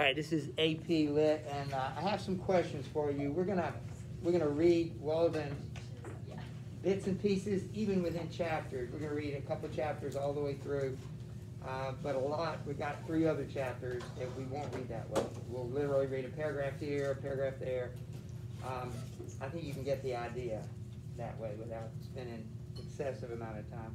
All right, this is AP Lit, and I have some questions for you. We're gonna read Walden bits and pieces, even within chapters. We're gonna read a couple chapters all the way through, but a lot. We got 3 other chapters that we won't read that way. We'll literally read a paragraph here, a paragraph there. I think you can get the idea that way without spending excessive amount of time.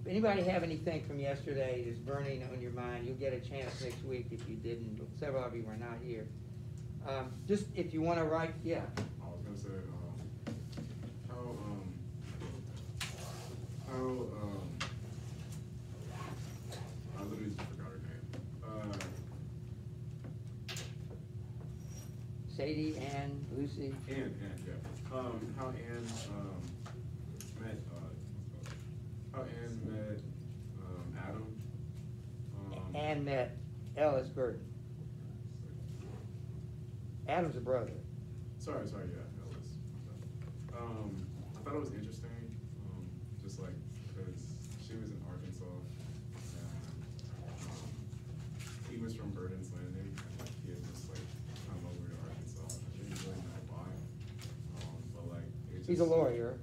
If anybody have anything from yesterday that's burning on your mind, you'll get a chance next week if you didn't. Several of you were not here. Just if you want to write, yeah. I was going to say, I literally just forgot her name. Sadie, Ann, Lucy. Ann, yeah. How Ann met, Adam. Ann met Ellis Burton. Adam's a brother. Sorry, yeah, Ellis. I thought it was interesting, just like, because she was in Arkansas, and he was from Burton's Landing, and he had just like come over to Arkansas. I didn't really know why, but like, it just, He's a lawyer.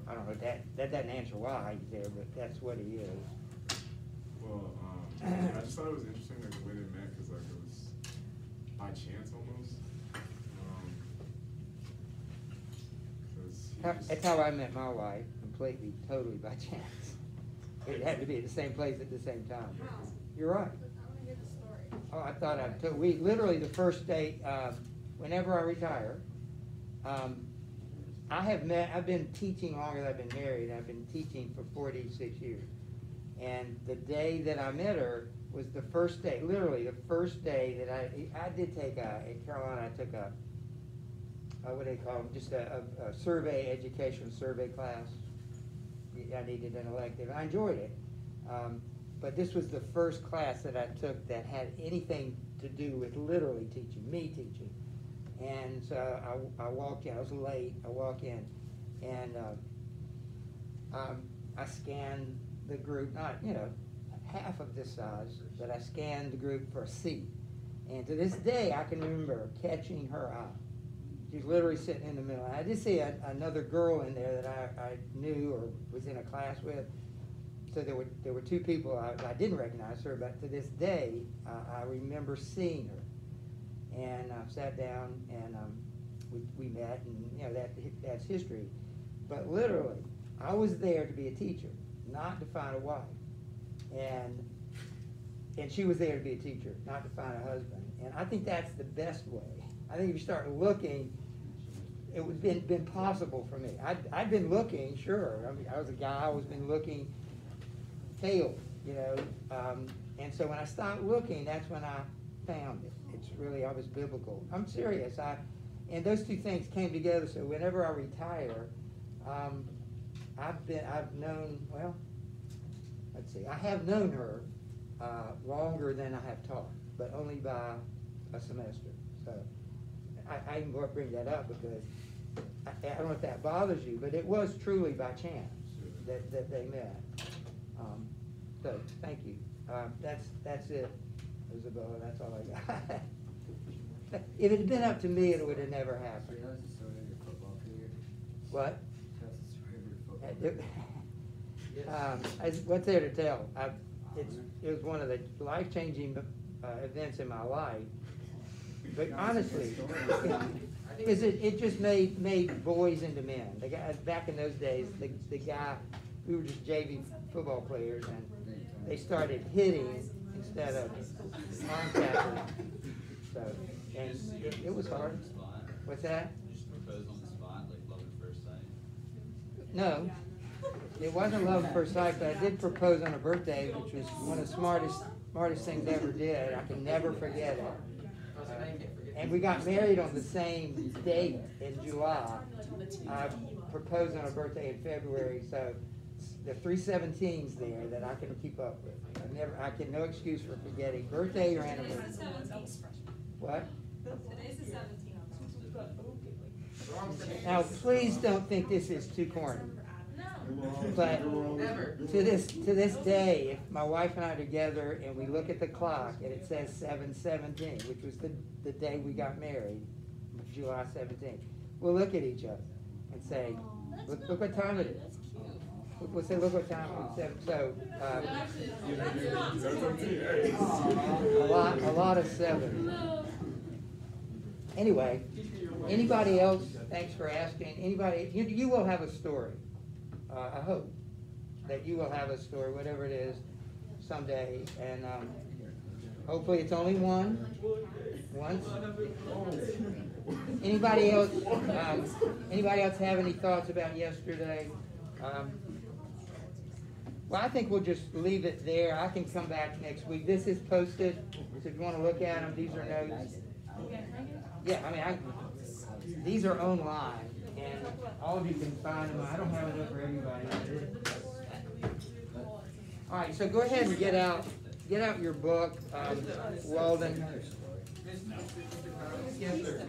I don't know, that doesn't answer why he's there, but that's what he is. Well, I just thought it was interesting, like, the way they met, because, like, it was by chance, almost. That's how I met my wife, completely, totally by chance. It had to be at the same place at the same time. You're right. I want to hear the story. Oh, I thought I'd tell. We literally the first day, whenever I retire, I've been teaching longer than I've been married. I've been teaching for 46 years. And the day that I met her was the first day, literally the first day that I did take in Carolina, I took what do they call them, just a survey, education survey class. I needed an elective. I enjoyed it. But this was the first class that I took that had anything to do with literally teaching, me teaching. And so I walked in, I was late, I walk in, and I scanned the group, not, half of this size, but I scanned the group for a seat. And to this day, I can remember catching her eye. She was literally sitting in the middle. I did see another girl in there that I knew or was in a class with. So there were 2 people I didn't recognize her, but to this day, I remember seeing her. And I sat down, and we met, and that's history. But literally, I was there to be a teacher, not to find a wife. And she was there to be a teacher, not to find a husband. And I think that's the best way. I think if you start looking, it would have been possible for me. I'd been looking, sure. I mean, I was a guy, I always been looking, failed, and so when I stopped looking, that's when I found it. It's really, I was biblical. I'm serious. And those 2 things came together. So whenever I retire, I've known, well, let's see, I have known her longer than I have taught, but only by a semester. So I can bring that up because I don't know if that bothers you, but it was truly by chance that they met. So thank you. That's it, Isabella. That's all I got. If it had been up to me, it would have never happened. That's the story of your football career. What? That's the story of your football career. What's there to tell? It was one of the life-changing events in my life. But honestly, it just made boys into men. The guy, back in those days, the guy, we were just JV football players, and they started hitting instead of arm tackling. So, and it was hard. What's that? Just propose on the spot, like love at first sight? No, it wasn't love at first sight, but I did propose on a birthday, which was one of the smartest things I ever did. I can never forget it. And we got married on the same date in July. I proposed on a birthday in February, so the 317's there that I can keep up with. No excuse for forgetting birthday or anniversary. What? Today's the 17th. Now, please don't think this is too corny. No. But to this day, if my wife and I are together and we look at the clock and it says 7/17, which was the day we got married, July 17th, we'll look at each other and say, look what time it is. We'll say, look what time it is. So, a lot of seven. Anyway, anybody else? Thanks for asking. Anybody? You will have a story. I hope that you will have a story, whatever it is, someday, and hopefully it's only one. Once. Anybody else? Anybody else have any thoughts about yesterday? Well, I think we'll just leave it there. I can come back next week. This is posted, so if you want to look at them, these are notes. Yeah, I mean, these are online, and all of you can find them. I don't have enough for everybody. All right, so go ahead and get out your book, Walden. Yes, sir.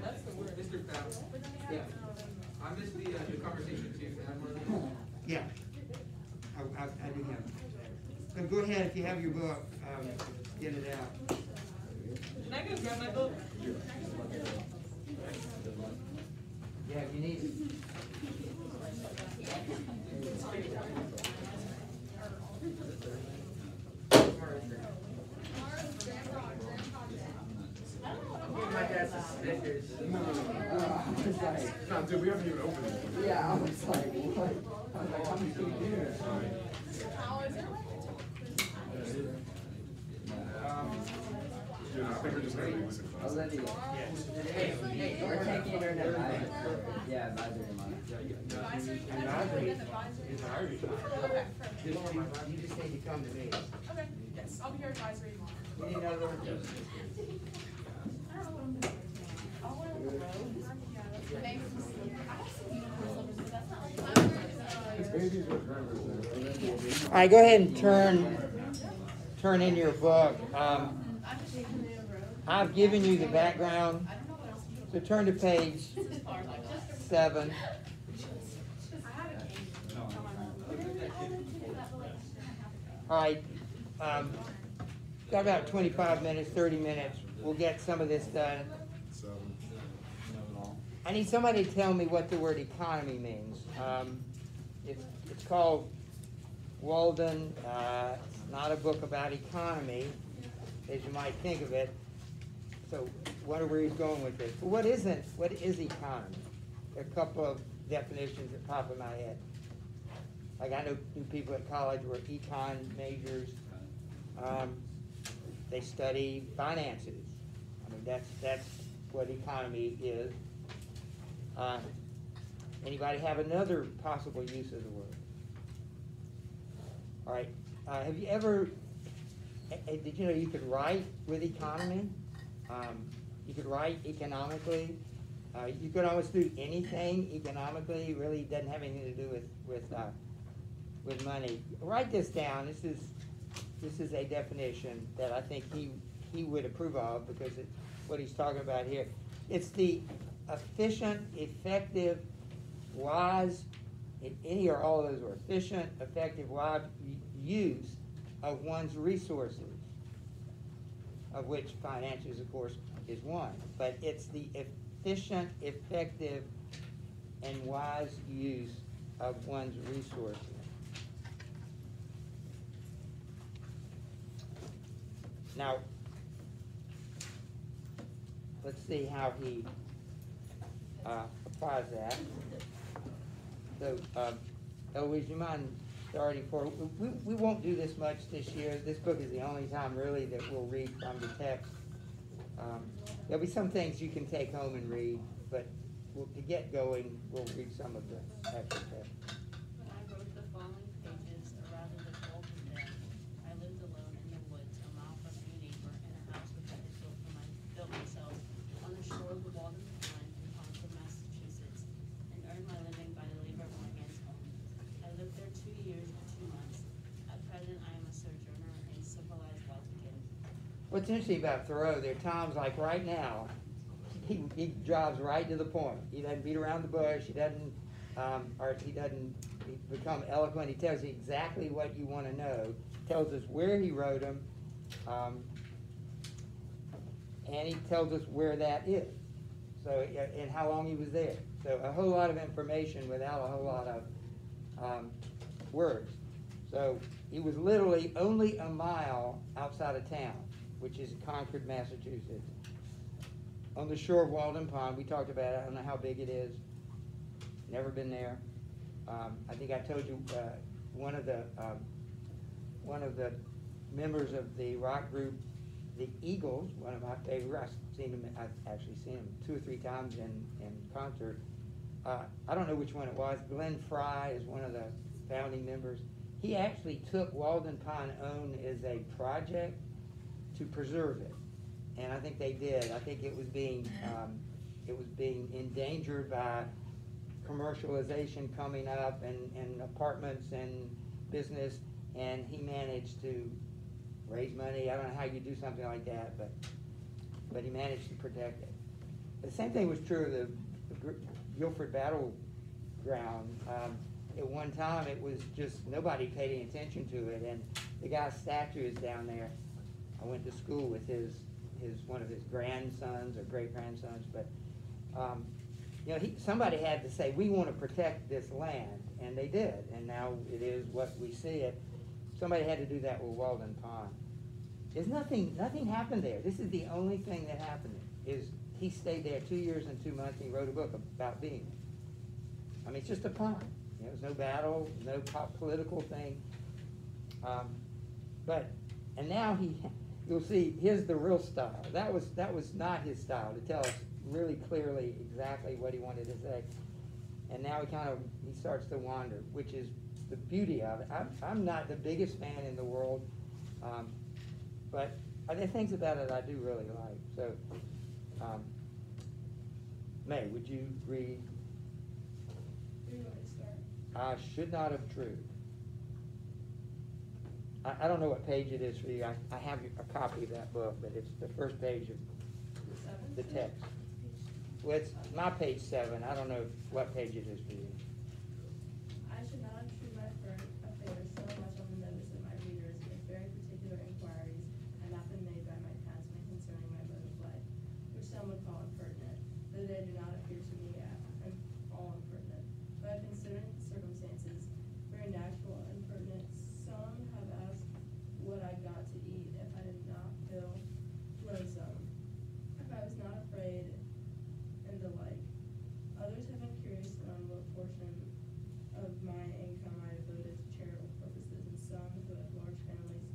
Mr. Fowler, Yeah. I missed the conversation too. Can I have one of these? Yeah. I do have it. So go ahead, if you have your book, get it out. Can I go grab my book? Yeah, you need it. My dad's suspicious. No, dude, we haven't even opened it. Yeah, I was like, what? I was like, how many people do this? Dude, I think we're just gonna leave this in class. Olivia. Hey, We're taking her to advisory. Yeah, advisory month. Advisory. Advisory. Okay. You just need to come to me. Okay, yes, I'll be here advisory tomorrow. You need another one? All right, go ahead and turn in your book. I've given you the background, so turn to page 7. All right, got about 25 minutes, 30 minutes. We'll get some of this done. I need somebody to tell me what the word economy means. It's called Walden. It's not a book about economy, as you might think of it. So wonder where he's going with this. But what is economy? There are a couple of definitions that pop in my head. Like I know people at college were econ majors. They study finances. I mean, that's what economy is. Anybody have another possible use of the word? All right. Have you ever? Did you know you could write with economy? You could write economically. You could almost do anything economically. It really doesn't have anything to do with money. Write this down. This is a definition that I think he would approve of because it's what he's talking about here. It's the efficient, effective, wise, any or all of those are efficient, effective, wise use of one's resources, of which finances, of course, is one. But it's the efficient, effective, and wise use of one's resources. Now, let's see how he applies that. So, Eloise, you mind starting for, we won't do this much this year. This book is the only time really that we'll read from the text. There'll be some things you can take home and read, but to get going, we'll read some of the extra text. When I wrote the following pages, or rather the cold day, I lived alone in the woods, a mile from my neighbor, in a house which I had built myself on the shore of the Walden Ch in Concord, Massachusetts, and earned my living by the labor of my hands only. I lived there 2 years and 2 months. At present, I am a sojourner in civilized Baltic. What's interesting about Thoreau, there are times like right now, he drives right to the point. He doesn't beat around the bush. He doesn't, He become eloquent. He tells you exactly what you want to know. Tells us where he wrote them, and he tells us where that is. So, and how long he was there. So a whole lot of information without a whole lot of words. So he was literally only a mile outside of town, which is Concord, Massachusetts. On the shore of Walden Pond, we talked about it. I don't know how big it is. Never been there. I think I told you one of the members of the rock group, the Eagles, one of my favorites. I've actually seen them 2 or 3 times in concert. I don't know which one it was. Glenn Fry is one of the founding members. He actually took Walden Pond own as a project to preserve it, and I think they did. I think it was being endangered by commercialization coming up and apartments and business, and he managed to raise money. I don't know how you do something like that, but he managed to protect it. The same thing was true of the Guilford Battleground. At one time, it was just nobody paid any attention to it, and the guy's statue is down there. I went to school with one of his grandsons or great grandsons, but somebody had to say, we want to protect this land, and they did, and now it is what we see it. Somebody had to do that with Walden Pond. There's nothing happened there. This is the only thing that happened there, is he stayed there 2 years and 2 months, and he wrote a book about being there. I mean, it's just a pond. There's no battle, no political thing. And now you'll see, here's the real style. That was not his style, to tell us really clearly exactly what he wanted to say. And now he starts to wander, which is the beauty of it. I'm not the biggest fan in the world, but there are things about it I do really like. So, May, would you read? Where do you want me to start? I should not have true. I don't know what page it is for you. I have a copy of that book, but it's the first page of the text. Well, it's my page 7. I don't know what page it is for you. I should not intrude my affairs so much on the notice of my readers if very particular inquiries had not been made by my townsmen concerning my mode of life, which some would call impertinent, though they do not appear to me all impertinent. But considering the circumstances, very natural and pertinent, some have asked what I got to eat if I did not feel lonesome, if I was not afraid, and the like. Others have been curious to know what portion of my income I devoted to charitable purposes, and some who have large families,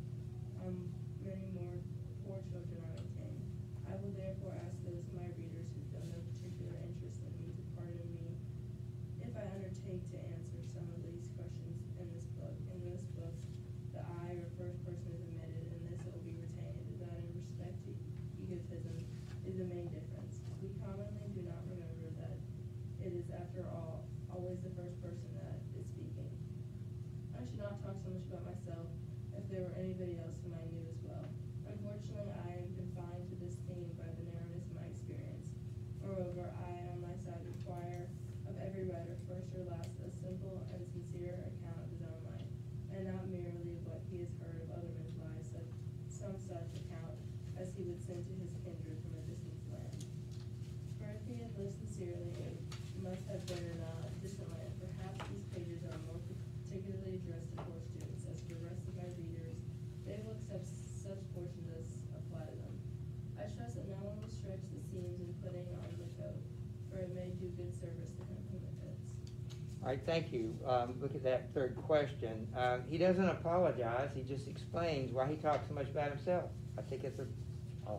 many more poor children I maintain. I will therefore ask those of my readers who feel no particular interest in me to pardon me if I undertake to answer some of these questions in this book. In this book, the I or first person is omitted, and this will be retained, that in respect to egotism is the main difference. We commonly do not remember that it is, after all, always the first person that is speaking. I should not talk so much about myself if there were anybody else whom I knew as well. Unfortunately, I am confined to this theme by the narrowness of my experience. Moreover, I, on my side, require of every writer, first or last, a simple and sincere account of his own life, and not merely of what he has heard of other men's lives, some such account as he would send to his kindred from a distant land. For if he had lived sincerely, it must have been in a distant land. Perhaps these pages are more particularly addressed to poor students. As for the rest of my readers, they will accept such portions as apply to them. I trust that no one will stretch the seams in putting on the coat, for it may do good service to him whom it fits. All right, thank you. Look at that third question. He doesn't apologize. He just explains why he talks so much about himself. I think I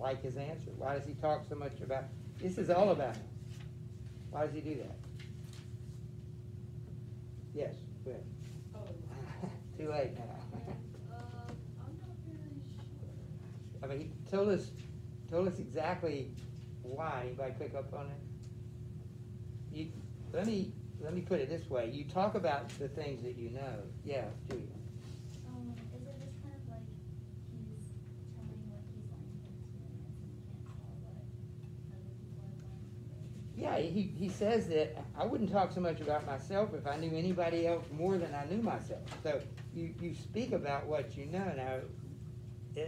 like his answer. Why does he talk so much about? This is all about him. Why does he do that? Yes, go ahead. Oh. Too late now. I'm not really sure. I mean, he told us exactly why. Anybody pick up on it? Let me put it this way. You talk about the things that you know. Yeah, Julia. Is it just kind of like he's telling what he's learned from experience and he can't tell what other people have learned from it? yeah, he says that I wouldn't talk so much about myself if I knew anybody else more than I knew myself. So you speak about what you know. Now,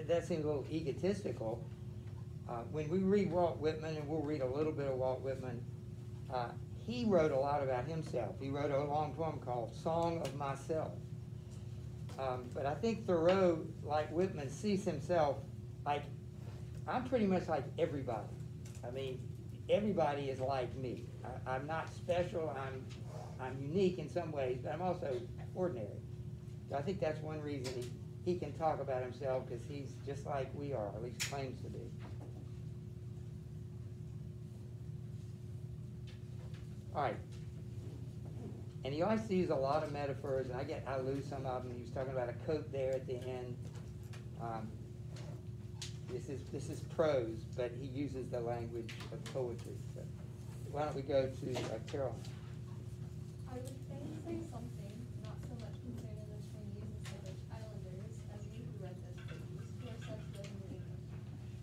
that seems a little egotistical. When we read Walt Whitman, and we'll read a little bit of Walt Whitman, he wrote a lot about himself. He wrote a long poem called Song of Myself. But I think Thoreau, like Whitman, sees himself like, I'm pretty much like everybody. I mean, everybody is like me. I'm not special. I'm unique in some ways, but I'm also ordinary. So I think that's one reason he can talk about himself, because he's just like we are, at least claims to be. All right. And he always uses a lot of metaphors, and I lose some of them. He was talking about a coat there at the end. This is prose, but he uses the language of poetry. So why don't we go to Carol? I would fain say something, not so much concerning the Chinese and Sandwich Islanders, as we who read those pages, who are such good in New England.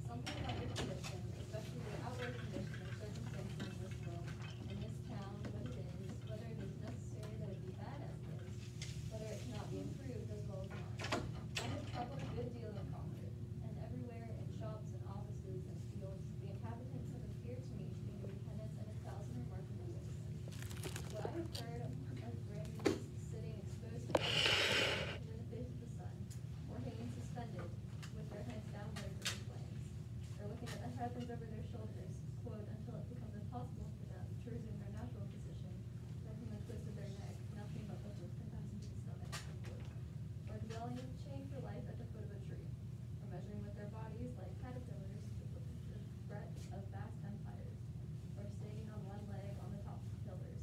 Something about your condition, especially your outward condition and circumstances in this world, in this town, what it is, whether it is necessary that it be bad as it is, whether it cannot be improved as well as not. I have traveled a good deal in Concord, and everywhere in shops and offices and fields, the inhabitants have appeared to me to be doing penance in 1,000 remarkable ways. What I have heard of Grammys sitting exposed to the face of the sun, or hanging suspended, with their heads downwards in the flames, or looking at the heavens over their shoulders, quote, until it becomes impossible for them to resume their natural position, or from the twist of their neck, nothing but the hook can fasten to the stomach, unquote. Or dwelling with chain for life at the foot of a tree, or measuring with their bodies like caterpillars the breadth of vast empires, or standing on one leg on the tops of pillars.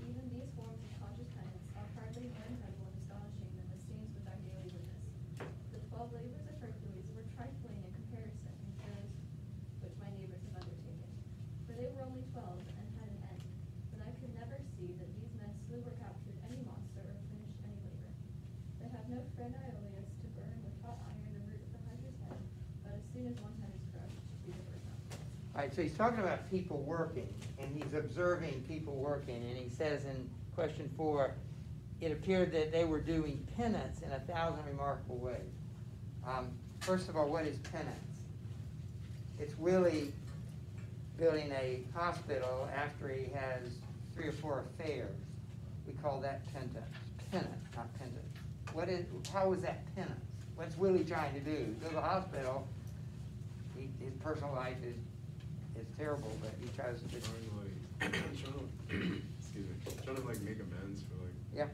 Even these forms of conscious penance are hardly more incredible and astonishing than the scenes which I daily witness. The 12 labors of Hercules were trifling in comparison with those which my neighbors have undertaken, for they were only 12 and had an end. But I could never see that these men slew or captured any monster or finished any labor. They have no friend Iolaus to burn with hot iron the root of the Hydra's head, but as soon as one head is crushed, we divert them. All right, so he's talking about people working, and he's observing people working, and he says in question 4, it appeared that they were doing penance in 1,000 remarkable ways. First of all, what is penance? It's Willie building a hospital after he has 3 or 4 affairs. We call that penance. Penance, not penance. How is that penance? What's Willie trying to do? Build a hospital. His personal life is terrible, but he tries to. Trying to like make amends for like Yeah.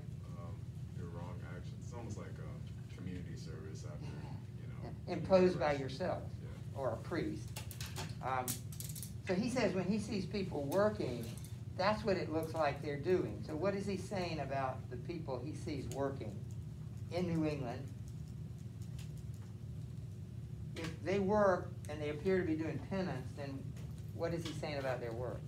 your wrong actions. It's almost like a community service after Imposed by yourself Yeah. or a priest. So he says when he sees people working, that's what it looks like they're doing. So what is he saying about the people he sees working in New England? If they work and they appear to be doing penance, then what is he saying about their work?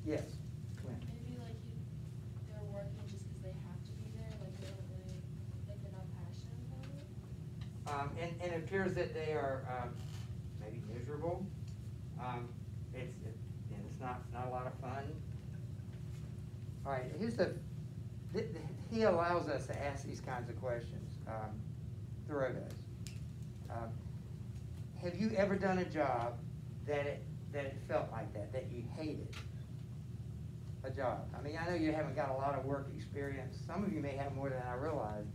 Yes. Gwen. Maybe like they're working just because they have to be there, like they don't really, like they're not passionate about it. And it appears that they are maybe miserable. It's not a lot of fun. All right, he allows us to ask these kinds of questions. Thoreau does. Have you ever done a job that it felt like that you hated? A job. I mean, I know you haven't got a lot of work experience. Some of you may have more than I realize.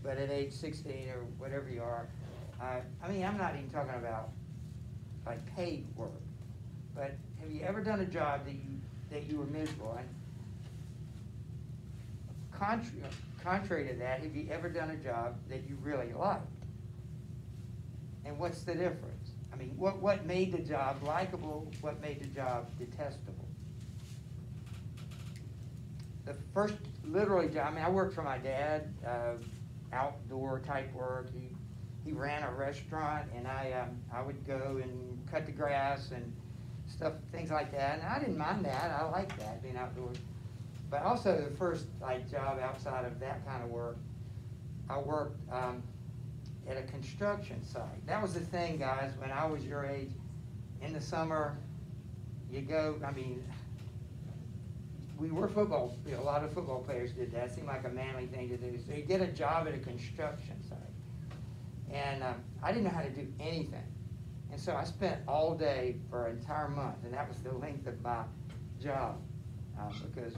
But at age 16 or whatever you are, I mean, I'm not even talking about like paid work. But have you ever done a job that you were miserable? And contrary to that, have you ever done a job that you really liked? And what's the difference? I mean, what made the job likable? What made the job detestable? The first literally job, I mean, I worked for my dad, outdoor type work. He ran a restaurant, and I would go and cut the grass and stuff, things like that. And I didn't mind that. I liked that, being outdoors. But also the first job outside of that kind of work, I worked at a construction site. That was the thing, guys, when I was your age. In the summer, you go, I mean, we were football, you know, a lot of football players did that. It seemed like a manly thing to do. So you get a job at a construction site. And I didn't know how to do anything. And so I spent all day for an entire month, and that was the length of my job, because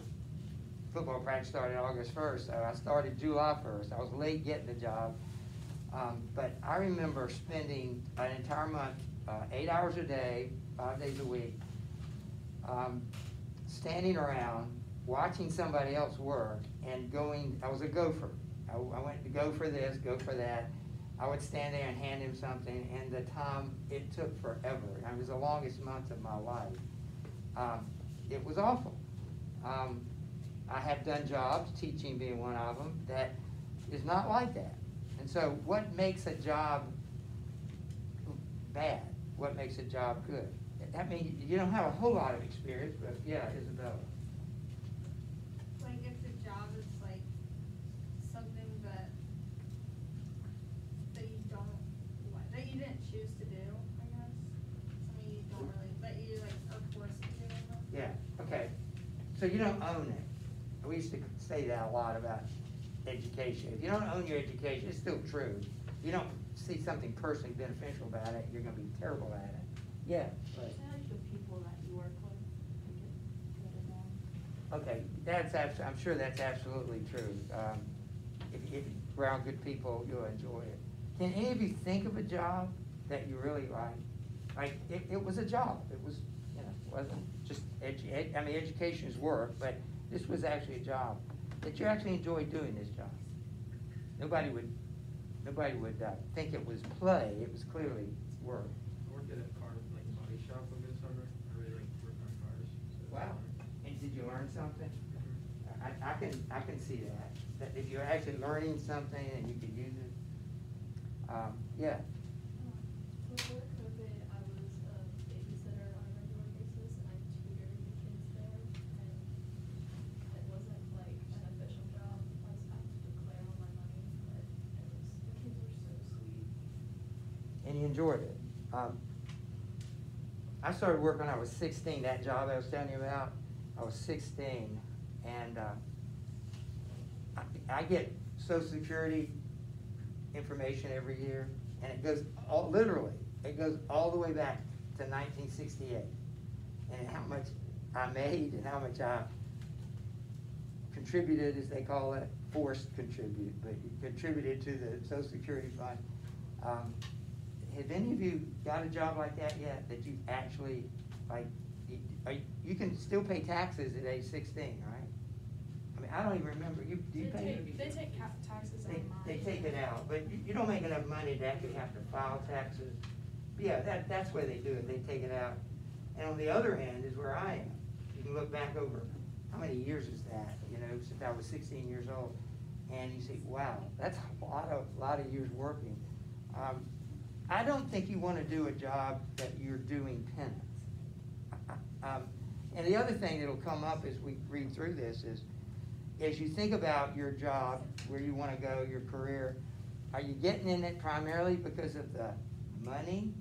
football practice started August 1st, so I started July 1st. I was late getting the job. But I remember spending an entire month, 8 hours a day, 5 days a week, standing around, watching somebody else work, and going, I was a gopher. I went to go for this, go for that. I would stand there and hand him something, and the time, it took forever. It was the longest month of my life. It was awful. I have done jobs, teaching being one of them, that is not like that. And so what makes a job bad? What makes a job good? I mean, you don't have a whole lot of experience, but yeah, Isabella. Like if the job is like something that you don't like, that you didn't choose to do, I guess. Something you don't really, that you like are forced to do. Yeah, okay. So you don't own it. We used to say that a lot about education. If you don't own your education, it's still true. If you don't see something personally beneficial about it, you're going to be terrible at it. Yeah. Right. Is that like the people that you work with? Okay, I'm sure that's absolutely true. If you're around good people, you'll enjoy it. Can any of you think of a job that you really like? Like, it was a job. It was, you know, wasn't just, I mean, education is work, but this was actually a job that you actually enjoyed doing this job. Nobody would think it was play. It was clearly work. I worked at a car, like, body shop over the summer. I really like working on cars. So Wow. And did you learn something? I can see that if you're actually learning something and you could use it. Yeah. Before COVID, I was a babysitter on a regular basis, and I tutored the kids there, and it wasn't like an official job. I was having to declare all my money, but the kids were so sweet. And you enjoyed it. I started work when I was 16, that job I was telling you about. I was 16, and I get Social Security information every year, and it goes literally, it goes all the way back to 1968, and how much I made and how much I contributed, as they call it, forced contribute, but contributed to the Social Security fund. Have any of you got a job like that yet, that you actually, like, you can still pay taxes at age 16, right? I mean, I don't even remember, do you pay? They take taxes on mine. They take it out, but you don't make enough money to actually have to file taxes. But yeah, that's where they do it, they take it out. And on the other hand is where I am. You can look back over, how many years is that, you know, since I was 16 years old. And you say, wow, that's a lot of years working. I don't think you want to do a job that you're doing penance. And the other thing that'll come up as we read through this is, as you think about your job, where you want to go, your career, are you getting in it primarily because of the money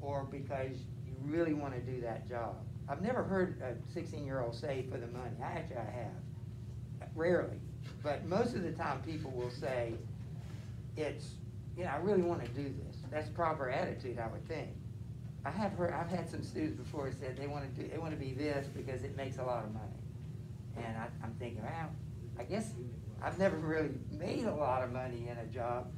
or because you really want to do that job? I've never heard a 16-year-old say for the money. I have. Rarely. But most of the time people will say, it's, you know, I really want to do this. That's proper attitude, I would think. I've had some students before who said they want to be this because it makes a lot of money. And I'm thinking, well, I guess I've never really made a lot of money in a job,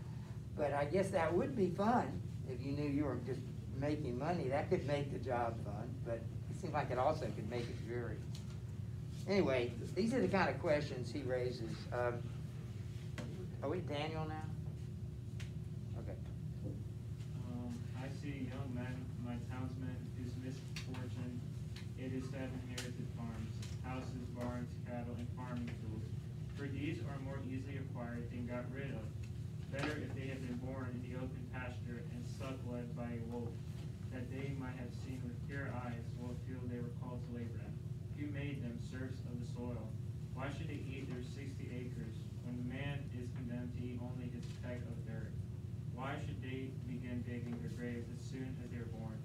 but I guess that would be fun if you knew you were just making money. That could make the job fun, but it seems like it also could make it dreary. Anyway, these are the kind of questions he raises. Are we Daniel now? Okay. I see a young man, my townsman, whose misfortune it is to have inherited farms, houses, barns, cattle, and farming tools. For these are more easily acquired than got rid of. Better if they had been born in the open pasture and suckled by a wolf, that they might have seen with pure eyes what field they were called to labor in. You made them serfs of the soil. Why should they eat their 60 acres, when man is condemned to eat only his peck of dirt? Why why should they begin digging their graves as soon as they are born?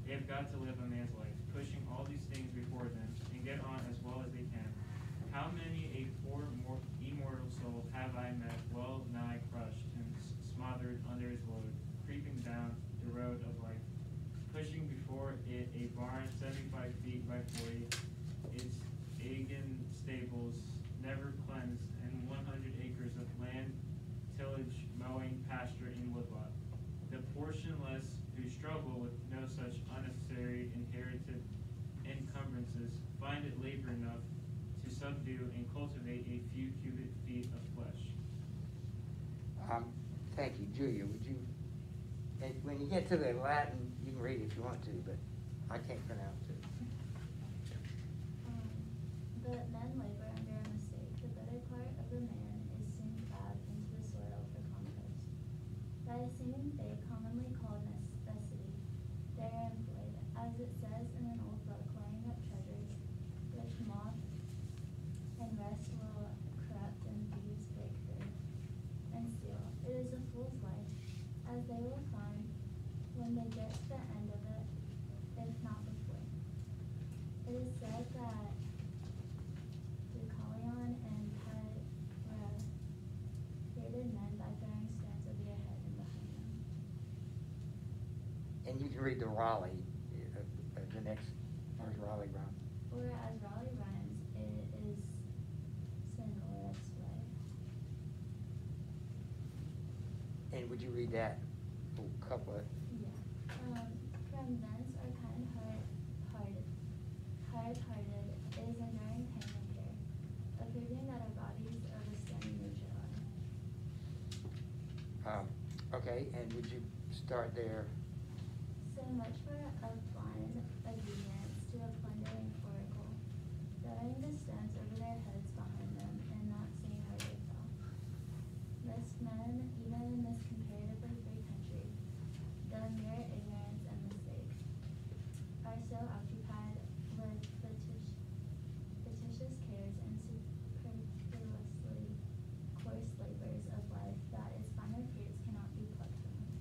They have got to live a man's life, pushing all these things before them, and get on as well as they can. How many a poor immortal soul have I met, well nigh crushed and smothered under his load, creeping down the road of life, pushing before it a barn 75 feet by 40, its Agan stables never cleansed, and 100 acres of land, tillage, mowing, pasture, and woodlot. The portionless who struggle with no such unnecessary inherited encumbrances find it labor enough to subdue and cultivate a few cubic feet of flesh. Thank you, Julia. Would you, and when you get to the Latin, you can read it if you want to, but I can't pronounce it. But men labor under a mistake. The better part of the man is soon plowed into the soil for compost. By a seeming fate commonly called necessity, they are employed, as it says in an old book, laying up treasures, which moth and rust will corrupt and thieves break through and steal. It is a fool's life, as they will find when they get to the end of it, if not before. It is said that Deucalion and Pyrrha created men by throwing stones over their head and behind them. And you can read the Raleigh, the next, where's Raleigh rhyme? Or as Raleigh rhymes, it is sonorous way. And would you read that couplet? Yeah. From thence are hard-hearted, is enduring pain and care, approving that our bodies of a stony nature are. Okay, and would you start there? So much for a blind obedience to a plundering oracle, throwing the stones over their heads behind them and not seeing where they fell. Most men, even in this comparatively free country, though mere ignorance and mistake, are so occupied with fictitious cares and superfluously coarse labors of life that its finer fruits cannot be plucked from them.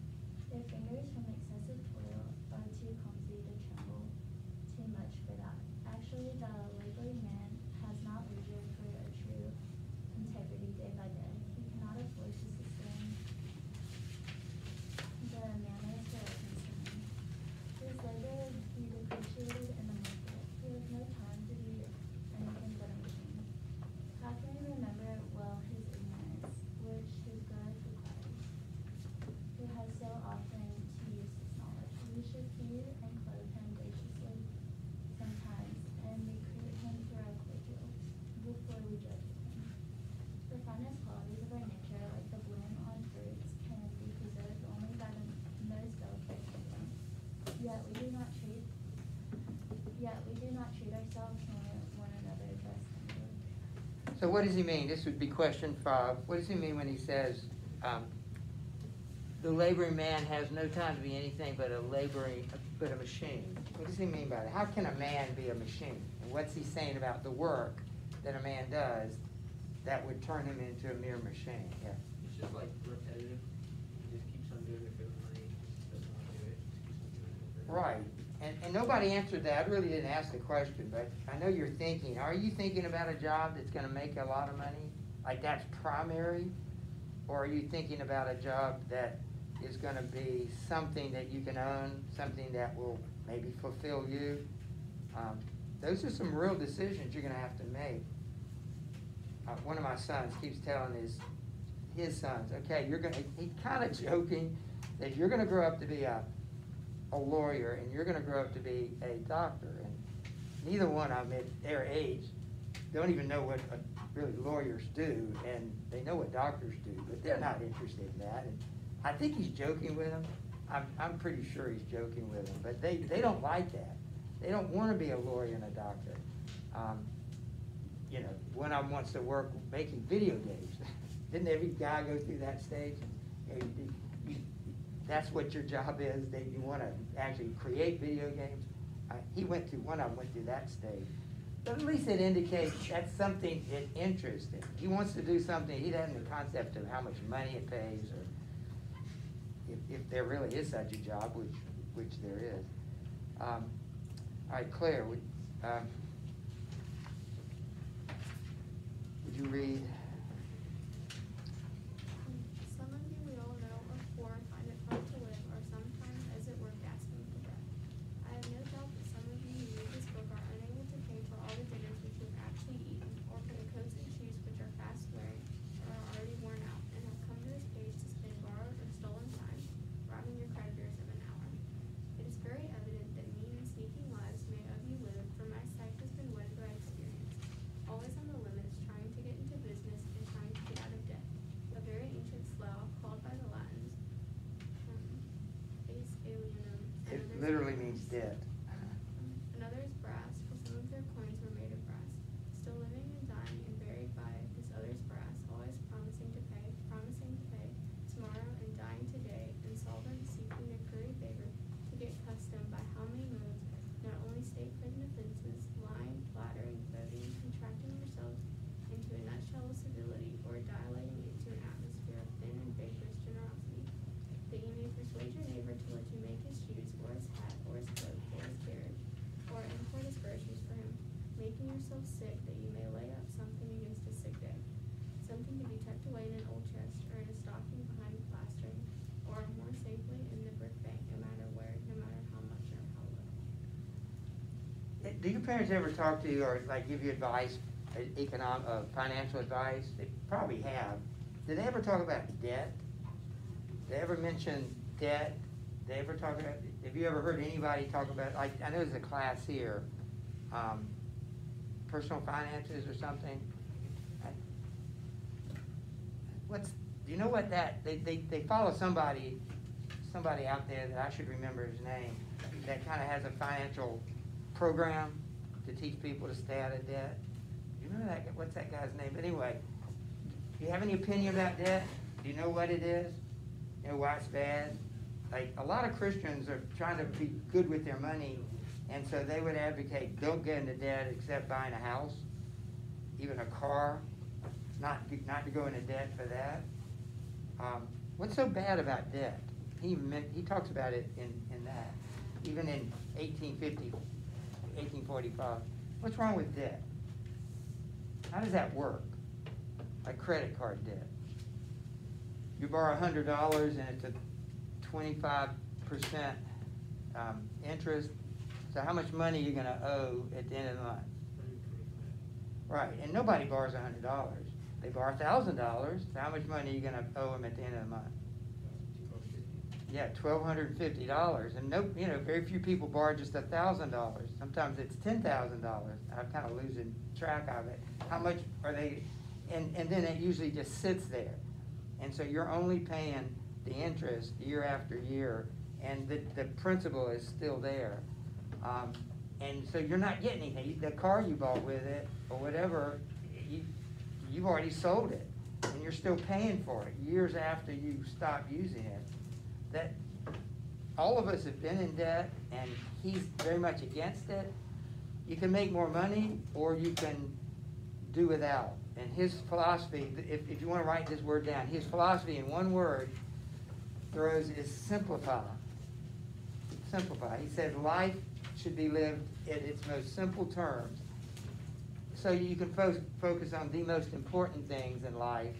Their fingers from excessive toil are too clumsy to tremble too much for that. Actually, the laboring man has not leisure for a true integrity day by day. He cannot afford to sustain the manners that are concerning. His labor would be depreciated in the market. He has no time to be anything but a machine. How can he remember well his ignorance, which his growth requires? Who has so often to use his knowledge. We should feed and clothe him graciously sometimes, and recruit him for our cordials before we judge him. The finest qualities of our nature, like the bloom on fruits, can be preserved only by the most delicate handling. Yet we do not treat ourselves nor one another thus tenderly. So what does he mean? This would be question 5. What does he mean when he says, the laboring man has no time to be anything but a machine? What does he mean by that? How can a man be a machine? And what's he saying about the work that a man does that would turn him into a mere machine? Yeah. It's just like repetitive. He just keeps on doing it for the money. He just doesn't want to do it. Just keeps on doing it. Right. And nobody answered that. I really didn't ask the question, but I know you're thinking. Are you thinking about a job that's going to make a lot of money? Like that's primary? Or are you thinking about a job that is going to be something that you can own, something that will maybe fulfill you? Those are some real decisions you're going to have to make. One of my sons keeps telling his sons, okay, he's kind of joking that you're going to grow up to be a lawyer and you're going to grow up to be a doctor. And neither one of them at their age don't even know what really lawyers do, and they know what doctors do, but they're not interested in that. And I think he's joking with them. I'm pretty sure he's joking with them, but they don't like that. They don't want to be a lawyer and a doctor. One of them wants to work making video games. Didn't every guy go through that stage? That's what your job is. That you want to actually create video games. One of them went through that stage. But at least it indicates that's something that interests him. He wants to do something. He doesn't have the concept of how much money it pays, or if there really is such a job, which there is. All right, Claire, would you read? Some of you we all know are poor, find it hard to live, or sometimes, as it were, gasping for breath. I have no doubt that some of you who read this book are unable to pay for all the dinners which you have actually eaten, or for the coats and shoes which are fast wearing, or are already worn out, and have come to this page to spend borrowed or stolen time, robbing your creditors of an hour. It is very evident that mean and sneaking lives many of you live, for my sight has been whetted by experience. Always on the limits, trying to get into business and trying to get out of debt. A very ancient slough, called by the Latins, base alienum. It literally means dead. Another is brass, for some of their coins were made of brass. Still living and dying and buried by this other's brass, always promising to pay tomorrow and dying today, insolvent, seeking a curry favor to get custom by how many modes, not only state-prison offenses, lying, flattering, voting, contracting yourselves into a nutshell of civility, or dilating into an atmosphere of thin and vaporous generosity, that you may persuade your neighbor to let you make his shoes, or his hat, or his cloak, or his carriage, or import his groceries for him, making yourself sick that you may lay up something against a sick day, something to be tucked away in an old chest, or in a stocking behind plastering, or more safely in the brick bank, no matter where, no matter how much or how little. Do your parents ever talk to you or like give you advice, financial advice? They probably have. Did they ever talk about debt? Did they ever mention debt? Did they ever talk about? Have you ever heard anybody talk about? Like I know there's a class here, personal finances or something. Do you know what that? They follow somebody out there that I should remember his name. That kind of has a financial program to teach people to stay out of debt. You know that? What's that guy's name? Anyway, do you have any opinion about debt? Do you know what it is? You know why it's bad? Like a lot of Christians are trying to be good with their money, and so they would advocate don't get into debt except buying a house, even a car, not to go into debt for that. What's so bad about debt? He talks about it in that, even in 1845. What's wrong with debt? How does that work? Like credit card debt. You borrow $100 and it's a 25% interest. So how much money are you going to owe at the end of the month? Right, and nobody borrows $100. They borrow $1,000. So how much money are you going to owe them at the end of the month? Yeah, $1,250, and very few people borrow just $1,000. Sometimes it's $10,000. I'm kind of losing track of it. How much are they? And then it usually just sits there, and so you're only paying the interest year after year, and the principal is still there, and so you're not getting anything. The car you bought with it or whatever, you've already sold it, and you're still paying for it years after you stop using it. That all of us have been in debt, and he's very much against it. You can make more money, or you can do without. And his philosophy, if you want to write this word down, his philosophy in one word is simplify. Simplify. He says life should be lived in its most simple terms. So you can focus on the most important things in life,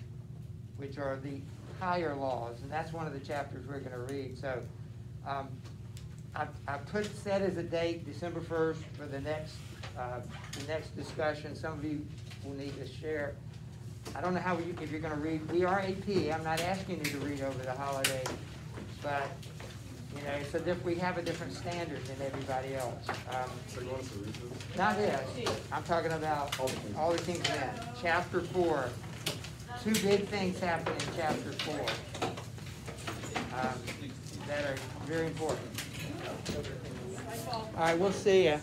which are the higher laws, and that's one of the chapters we're going to read. So I set as a date December 1st for the next discussion. Some of you will need to share. I don't know if you're going to read. We are AP. I'm not asking you to read over the holiday, but we have a different standard than everybody else. So you want us to read this? Not this. I'm talking about all the things in that. Chapter 4. Two big things happen in chapter 4 that are very important. All right, we'll see you.